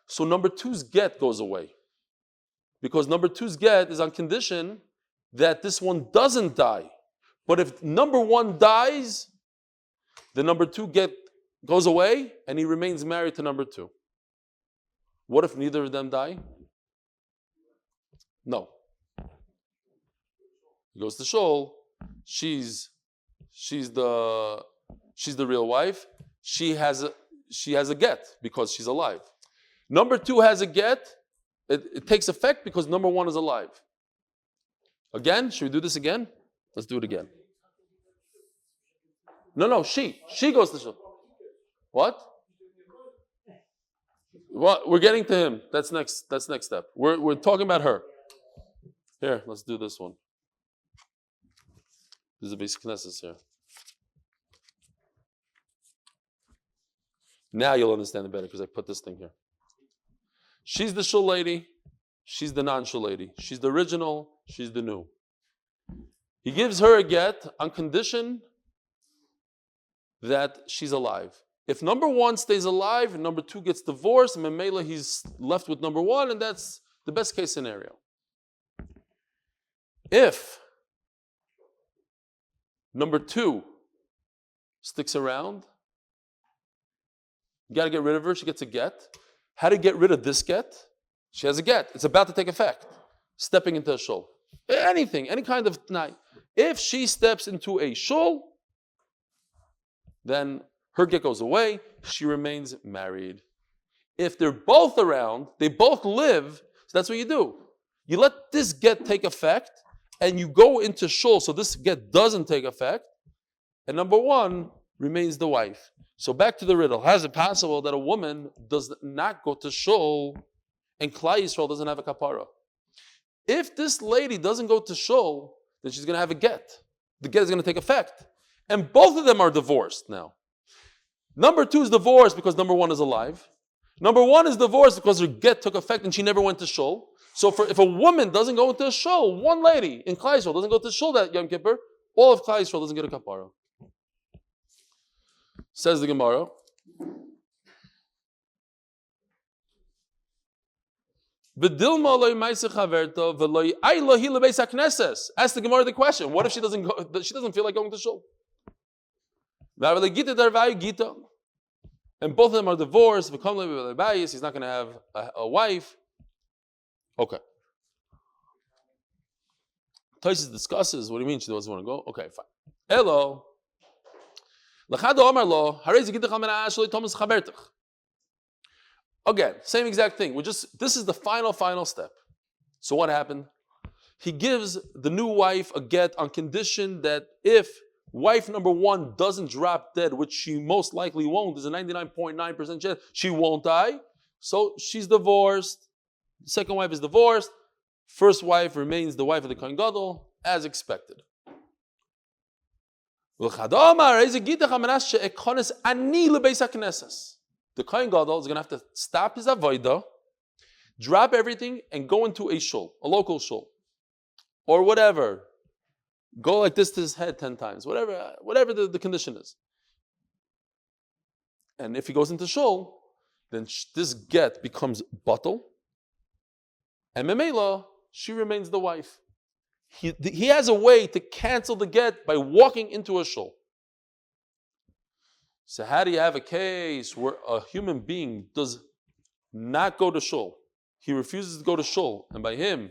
so number two's get goes away. Because number two's get is on condition that this one doesn't die. But if number one dies, the number two get goes away and he remains married to number two. What if neither of them die? No. He goes to shul. She's the real wife. She has a get because she's alive. Number two has a get. It takes effect because number one is alive. Again, should we do this again? Let's do it again. No, she goes to shul. What? Well, we're getting to him. That's next step. We're talking about her. Here, let's do this one. There's a basic knesses here. Now you'll understand it better because I put this thing here. She's the shul lady. She's the non-shul lady. She's the original. She's the new. He gives her a get on condition that she's alive. If number one stays alive and number two gets divorced, and Memela he's left with number one, and that's the best case scenario. If number two sticks around, you got to get rid of her. She gets a get. How to get rid of this get? She has a get. It's about to take effect. Stepping into a shul. Anything, any kind of night. If she steps into a shul, then her get goes away. She remains married. If they're both around, they both live, so that's what you do. You let this get take effect, and you go into shul, so this get doesn't take effect, and number one remains the wife. So back to the riddle. How is it possible that a woman does not go to shul and Klal Yisrael doesn't have a kapara? If this lady doesn't go to shul, then she's going to have a get. The get is going to take effect. And both of them are divorced now. Number two is divorced because number one is alive. Number one is divorced because her get took effect and she never went to shul. So if a woman doesn't go into a shul, one lady in Klal Yisrael doesn't go to shul that Yom Kippur, all of Klal Yisrael doesn't get a kapara. Says the Gemara. Ask the Gemara the question: what if she doesn't go? She doesn't feel like going to shul. And both of them are divorced. He's not going to have a wife. Okay. Taisus discusses. What do you mean she doesn't want to go? Okay, fine. Hello. Again, same exact thing. This is the final step. So what happened? He gives the new wife a get on condition that if wife number one doesn't drop dead, which she most likely won't, there's a 99.9% chance she won't die. So she's divorced. The second wife is divorced. First wife remains the wife of the Kohen Gadol, as expected. The Kohen Gadol is going to have to stop his avodah, drop everything, and go into a shul, a local shul, or whatever. Go like this to his head 10 times, whatever the condition is. And if he goes into shul, then this get becomes batal, and memela, she remains the wife. He has a way to cancel the get by walking into a shul. So how do you have a case where a human being does not go to shul? He refuses to go to shul, and by him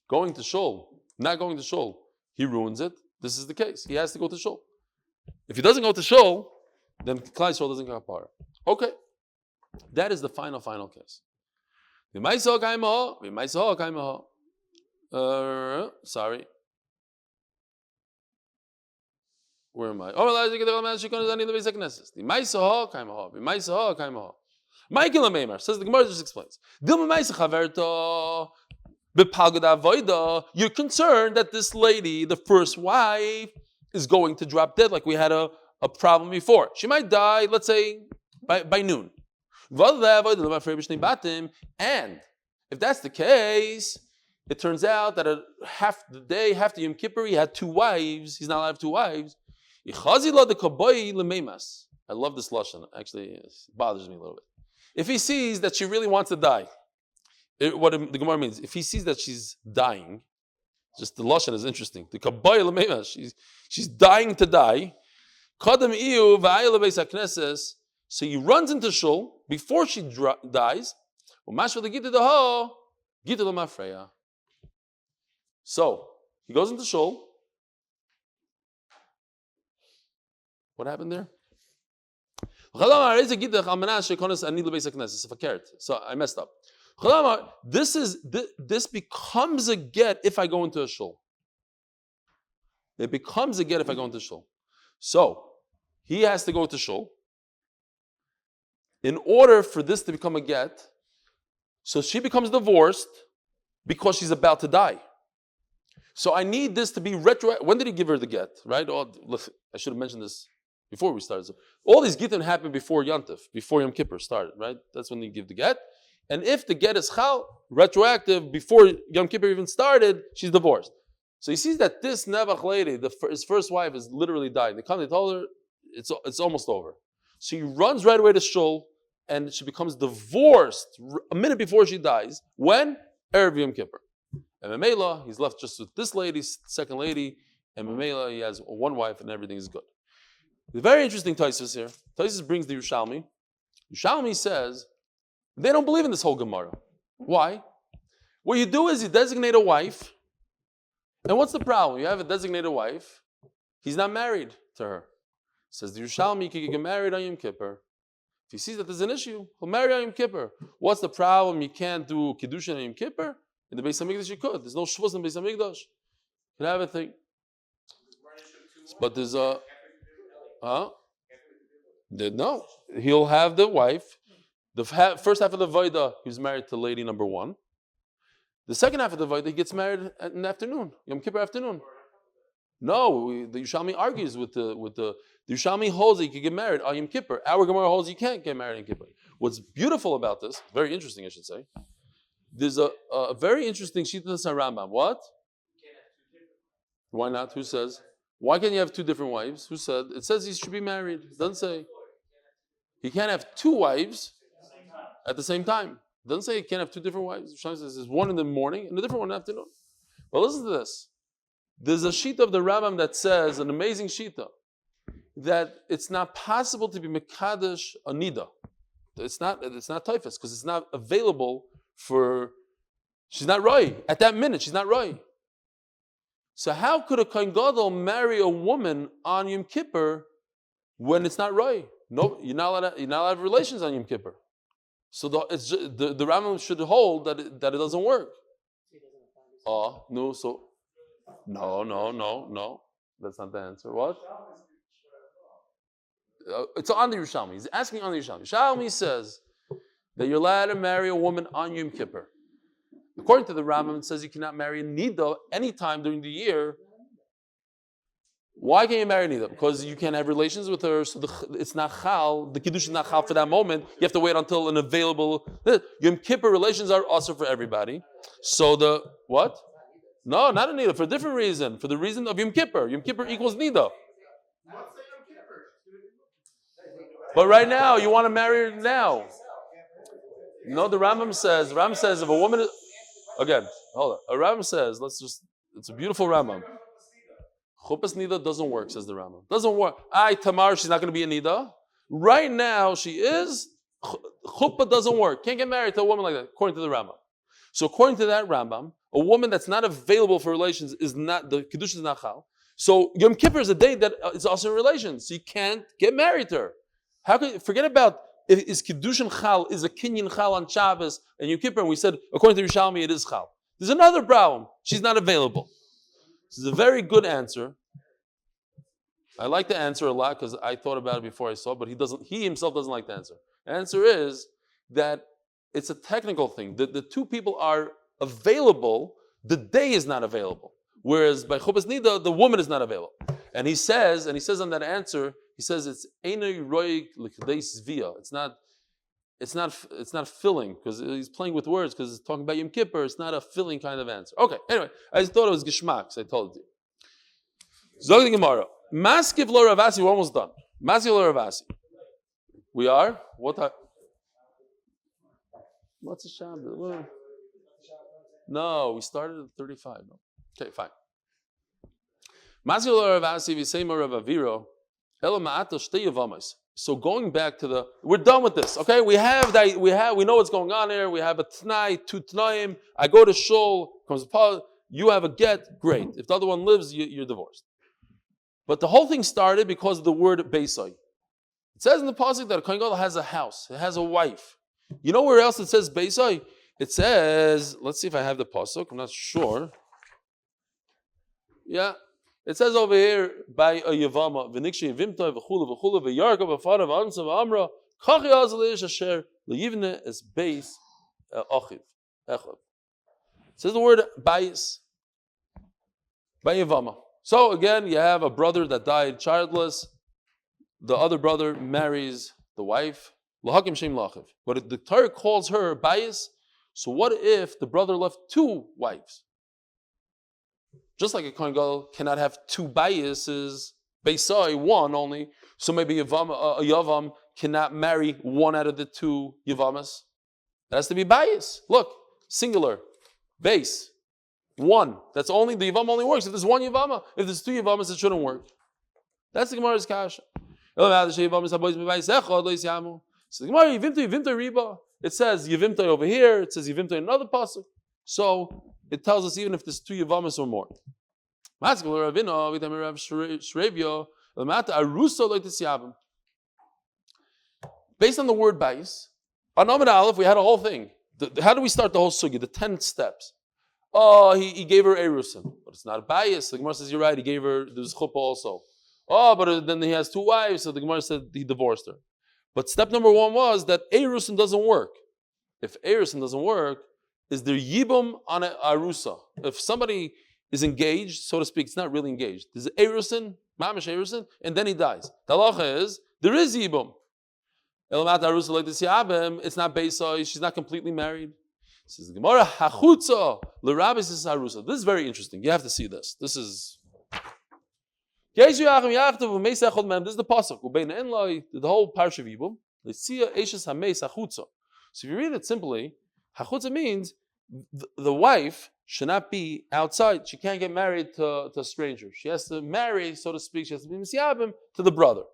going to shul, not going to shul, he ruins it. This is the case. He has to go to shul. If he doesn't go to shul, then Klal Yisrael doesn't get kapara. Okay, that is the final case. Sorry. Where am I? Says the Gemara just explains. You're concerned that this lady, the first wife, is going to drop dead like we had a problem before. She might die, let's say, by noon. And if that's the case, it turns out that half the Yom Kippur, he had two wives. He's not allowed to have two wives. I love this lashon. Actually, it bothers me a little bit. If he sees that she really wants to die, what the Gemara means, if he sees that she's dying, just the lashon is interesting. The kabay l'meimas, she's dying to die. So he runs into shul before she dies. So he goes into shul. What happened there? So I messed up. This becomes a get if I go into a shul. It becomes a get if I go into shul. So he has to go to shul. In order for this to become a get, so she becomes divorced because she's about to die. So I need this to be retroactive. When did he give her the get? Right? Oh, listen, I should have mentioned this before we started. So all these gittin happened before Yantif, before Yom Kippur started, right? That's when you give the get. And if the get is chal, retroactive, before Yom Kippur even started, she's divorced. So he sees that this Nebuch lady, his first wife, is literally dying. They told her it's almost over. So he runs right away to shul, and she becomes divorced a minute before she dies. When? Erev Yom Kippur. And Memela, he's left just with this lady, second lady, and Memela, he has one wife, and everything is good. The very interesting Taisus here. Taisus brings the Yerushalmi. Yerushalmi says, they don't believe in this whole Gemara. Why? What you do is you designate a wife, and what's the problem? You have a designated wife, he's not married to her. Says the Yerushalmi, he can get married on Yom Kippur. If he sees that there's an issue, he'll marry on Yom Kippur. What's the problem? You can't do Kiddushin on Yom Kippur? In the Beis HaMikdash you could. There's no Shmooze in the Beis HaMikdash. Can have a thing. But there's a, no. He'll have the wife. The first half of the Vaida, he's married to lady number one. The second half of the Vaida, he gets married in the afternoon, Yom Kippur afternoon. No, the Yushalmi argues with the Yushalmi holds that you can get married on Yom Kippur. Our Gemara holds you can't get married on Yom Kippur. What's beautiful about this, very interesting I should say, there's a very interesting shita in Rambam. What? Why not? Who says? Why can't you have two different wives? Who said? It says he should be married. It doesn't say. He can't have two wives at the same time. It doesn't say he can't have two different wives. It says there's one in the morning and a different one in the afternoon. But listen to this. There's a shita of the Rambam that says, an amazing shita, that it's not possible to be mekadesh a nida. It's not typhus because it's not available for. She's not roy at that minute. She's not roy. So how could a kohen gadol marry a woman on Yom Kippur when it's not roy? No, you're not allowed to have relations on Yom Kippur. So the Rambam should hold that it doesn't work. Oh no, so no. That's not the answer. What? It's on the Yerushalmi. He's asking on the Yerushalmi. Yerushalmi says that you're allowed to marry a woman on Yom Kippur. According to the Rambam, it says you cannot marry a nida anytime during the year. Why can't you marry a nida? Because you can't have relations with her, so it's not chal. The kiddush is not chal for that moment. You have to wait until an available. Yom Kippur relations are also for everybody. So the what? No, not a nida, for a different reason. For the reason of Yom Kippur. Yom Kippur equals nida. But right now, you want to marry her now. No, the Rambam says if a woman is, again, hold on. A Rambam says, it's a beautiful Rambam. Chuppah's nida doesn't work, says the Rambam. Doesn't work. Tamar, she's not going to be a nida. Right now, she is. Chuppah doesn't work. Can't get married to a woman like that, according to the Rambam. So according to that Rambam, a woman that's not available for relations is not, the kiddush is not chal. So Yom Kippur is a day that is also in relations. So you can't get married to her. How can you forget about is Kiddushin Chal, is a Kinyan Chal on Shabbos and Yom Kippur, and we said, according to Yerushalmi, it is Chal. There's another problem. She's not available. This is a very good answer. I like the answer a lot because I thought about it before I saw it, but he himself doesn't like the answer. The answer is that it's a technical thing. The two people are available, the day is not available. Whereas by Chuppah's Nida, the woman is not available. And he says on that answer, he says it's Einoi Roig L'Kadeis Via. It's not filling, because he's playing with words, because it's talking about Yom Kippur. It's not a filling kind of answer. Okay, anyway, I just thought it was Geshmak, so I told it to you. Zog the Gemara. Maskiv lo Ravasi, we're almost done. Maskiv lo Ravasi. We are? What time? What's the Shabbat? No, we started at 35. No. Okay, fine. Maskiv lo Ravasi, V'seima Rav Aviro. So going back to we're done with this, okay? We know what's going on here. We have a t'nai, two t'naim. I go to shul, comes Paul, you have a get, great. If the other one lives, you're divorced. But the whole thing started because of the word beisai. It says in the pasuk that a kohen gadol has a house, it has a wife. You know where else it says beisai? It says, let's see if I have the pasuk. I'm not sure. Yeah. It says over here by a Yevama, v'nikshi v'imtoi v'chula v'chula v'yarka v'fara v'ansa v'amra kachi azalish asher l'yivne es beis achiv echav. It says the word bayis by Yevama. So again, you have a brother that died childless. The other brother marries the wife. L'hakim shem l'achiv. But the Torah calls her bayis. So what if the brother left two wives? Just like a kohen gadol cannot have two bayises, beisai, one only. So maybe a yavam cannot marry one out of the two yavamas. It has to be bayis. Look, singular, base, one. That's only the yavam only works if there's one yavama. If there's two yavamas, it shouldn't work. That's the Gemara's kasha. So the Gemara yivimtoi riba. It says yivimtoi over here. It says yivimtoi in another pasuk. So it tells us even if there's two Yavamas or more. Based on the word Bais, on Amud Aleph we had a whole thing. How do we start the whole sugi? The 10 steps. Oh, he gave her erusin, but it's not a bias. The Gemara says you're right. He gave her the zchus also. Oh, but then he has 2 wives, so the Gemara said he divorced her. But step number 1 was that erusin doesn't work. If erusin doesn't work, is there yibum on a arusa? If somebody is engaged, so to speak, it's not really engaged. There's erusin, mamish erusin, and then he dies. The halacha is there is yibum. Elamat arusa like this yabim, it's not beisai, she's not completely married. Says the Gemara, hachutza l'rabis is harusa. This is very interesting. You have to see this. This is. This is the pasuk. The whole parsha of Yibum. So if you read it simply, hachutza means the wife should not be outside. She can't get married to a stranger. She has to marry, so to speak. She has to be misyabim to the brother.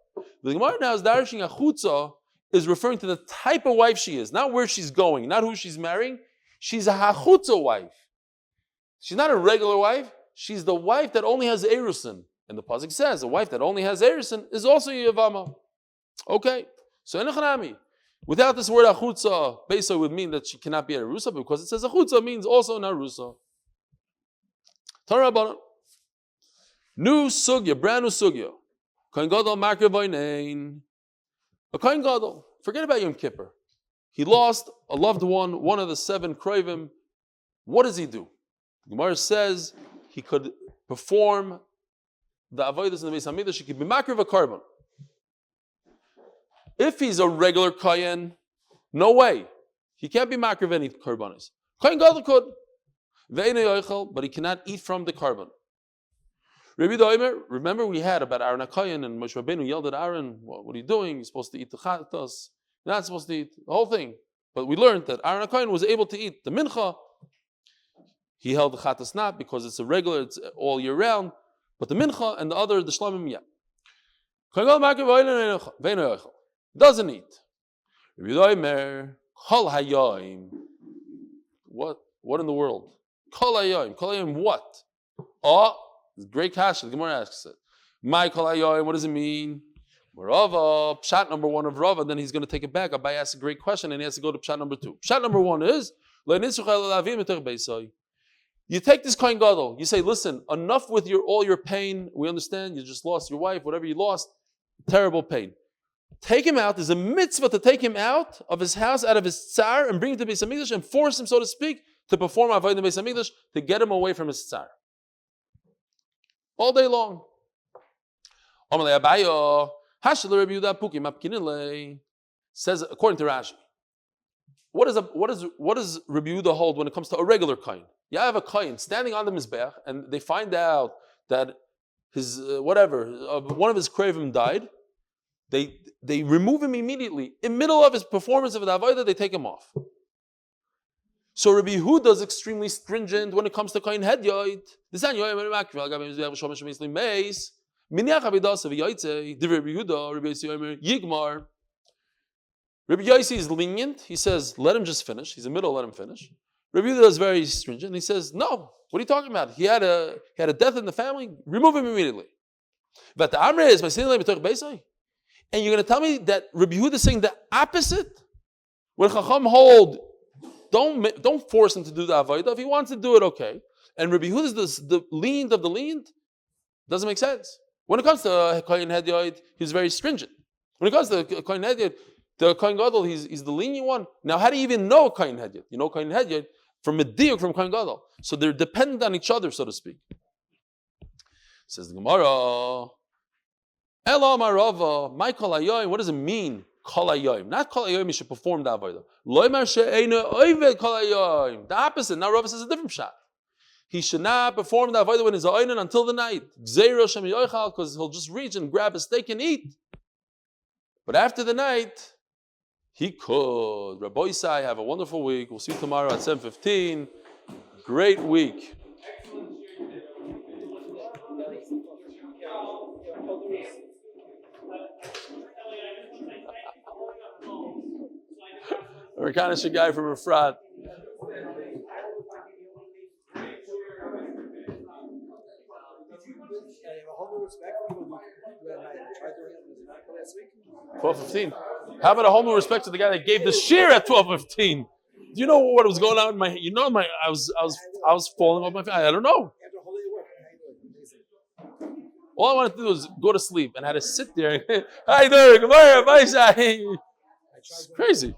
The Gemara now is darshing hachutza is referring to the type of wife she is, not where she's going, not who she's marrying. She's a hachutza wife. She's not a regular wife. She's the wife that only has erusin. And the pasuk says, a wife that only has erusin is also yavama. Okay. So enochanami. Without this word achutza, Beisa would mean that she cannot be a rusa, because it says achutza means also an arusa. Torah new sugya, brand new sugya. Kohen gadol makriv vaynein. A kohen gadol. Forget about Yom Kippur. He lost a loved one of the 7 kroivim. What does he do? The Gemara says he could perform the avodas in the Beis Hamikdash. He could be makriv a korban. If he's a regular kohen, no way. He can't be makriv any korbanos. Kohen gadol could. Ve'enei yochel, but he cannot eat from the korban. Rabbi Omer, remember we had about Aaron HaKohen, and Moshe Rabbeinu yelled at Aaron, what are you doing? You're supposed to eat the chatas. You're not supposed to eat the whole thing. But we learned that Aaron HaKohen was able to eat the mincha. He held the chatas not because it's a regular, it's all year round. But the mincha and the other, the shlamim, yeah. Doesn't eat. Rabbi Omer, kol hayoim. What in the world? Kol hayoim. Kol hayoim what? Oh, great kasha. The Gemara asks it. My kol hayoim, what does it mean? Rava, pshat number 1 of Rava, then he's going to take it back. Abai asks a great question and he has to go to pshat number 2. Pshat number 1 is, you take this kohen gadol, you say, listen, enough with all your pain, we understand, you just lost your wife, whatever you lost, terrible pain. Take him out, there's a mitzvah to take him out of his house, out of his tsar, and bring him to Beis Hamikdash, and force him, so to speak, to perform avodah in Beis Hamikdash, to get him away from his tsar. All day long. Says, according to Rashi, what does Rabbi Yehuda hold when it comes to a regular kohen? You have a kohen standing on the mizbeach, and they find out that his one of his kravim died. They remove him immediately in middle of his performance of the avodah. They take him off. So Rabbi Yehuda is extremely stringent when it comes to kohen hedyot. Rabbi Yossi is lenient. He says, let him just finish. He's in the middle, let him finish. Rabbi Yehuda is very stringent. He says, no, what are you talking about? He had a death in the family, remove him immediately. But the Amr is by saying, and you're going to tell me that Rabbi Yehuda is saying the opposite? When Chacham hold, don't force him to do the avodah. If he wants to do it, okay. And Rabbi Yehuda is the lenient of the lenient. Doesn't make sense. When it comes to Kohen Hedyot, he's very stringent. When it comes to Kohen Hedyot, the Kohen Gadol, he's the lenient one. Now, how do you even know Kohen Hedyot? You know Kohen Hedyot from Mediyuk, from Kohen Gadol. So they're dependent on each other, so to speak. Says the Gemara, Ela Marava, my Kol Hayoim, what does it mean? Kol Hayoim. Not Kol Hayoim, you should perform the Avodah. Loimar she'einu oived Kol Hayoim. The opposite. Now Rava says a different shot. He should not perform the avodah when he's oinen until the night. Because he'll just reach and grab a steak and eat. But after the night, he could. Rabbi Yisai, have a wonderful week. We'll see you tomorrow at 7:15. Great week. Amerikanische guy from Efrat. Respect, 12:15. How about a whole new respect to the guy that gave the shear at 12:15? Do you know what was going on in my? You know, I was falling off my feet. I don't know. All I wanted to do was go to sleep, and I had to sit there. How you doing? Good morning, bye, Yeshaye. It's crazy.